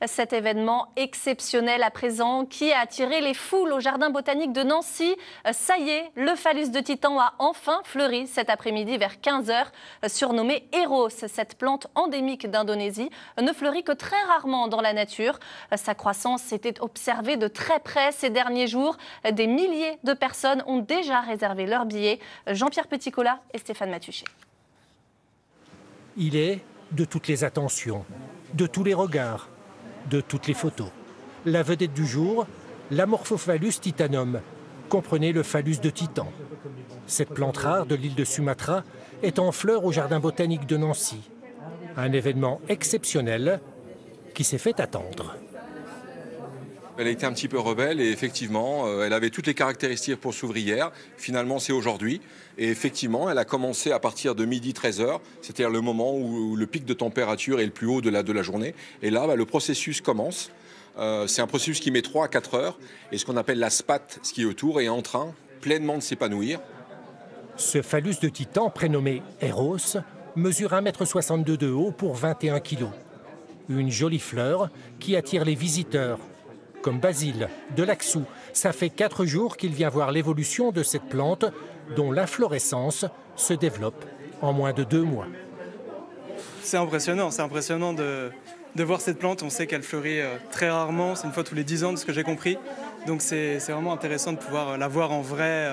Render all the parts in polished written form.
Cet événement exceptionnel à présent qui a attiré les foules au Jardin botanique de Nancy. Ça y est, le phallus de Titan a enfin fleuri cet après-midi vers 15 h. Surnommée Eros, cette plante endémique d'Indonésie ne fleurit que très rarement dans la nature. Sa croissance s'était observée de très près ces derniers jours. Des milliers de personnes ont déjà réservé leur billet. Jean-Pierre Petitcola et Stéphane Matuchet. Il est de toutes les attentions, de tous les regards, de toutes les photos. La vedette du jour, l'Amorphophallus titanum, comprenez le phallus de Titan. Cette plante rare de l'île de Sumatra est en fleurs au Jardin botanique de Nancy. Un événement exceptionnel qui s'est fait attendre. Elle a été un petit peu rebelle et effectivement, elle avait toutes les caractéristiques pour s'ouvrir hier. Finalement, c'est aujourd'hui. Et effectivement, elle a commencé à partir de midi 13 h, c'est-à-dire le moment où le pic de température est le plus haut de la journée. Et là, le processus commence. C'est un processus qui met 3 à 4 heures. Et ce qu'on appelle la spate, ce qui est autour, est en train pleinement de s'épanouir. Ce phallus de Titan, prénommé Eros, mesure 1,62 m de haut pour 21 kg. Une jolie fleur qui attire les visiteurs. Comme Basile, de Laxou. Ça fait 4 jours qu'il vient voir l'évolution de cette plante dont l'inflorescence se développe en moins de 2 mois. C'est impressionnant de voir cette plante. On sait qu'elle fleurit très rarement, c'est une fois tous les 10 ans de ce que j'ai compris. Donc c'est vraiment intéressant de pouvoir la voir en vrai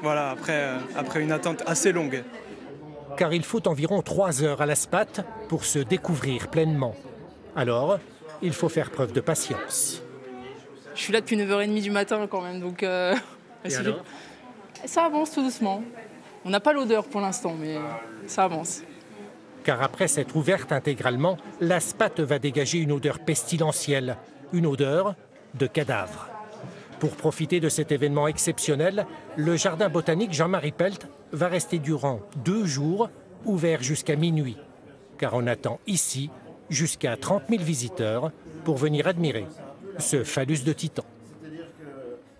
après une attente assez longue. Car il faut environ 3 heures à la spate pour se découvrir pleinement. Alors, il faut faire preuve de patience. Je suis là depuis 9 h 30 du matin quand même, donc ça avance tout doucement. On n'a pas l'odeur pour l'instant, mais ça avance. Car après s'être ouverte intégralement, la spate va dégager une odeur pestilentielle, une odeur de cadavre. Pour profiter de cet événement exceptionnel, le jardin botanique Jean-Marie Pelt va rester durant 2 jours ouvert jusqu'à minuit. Car on attend ici jusqu'à 30 000 visiteurs pour venir admirer ce phallus de Titan.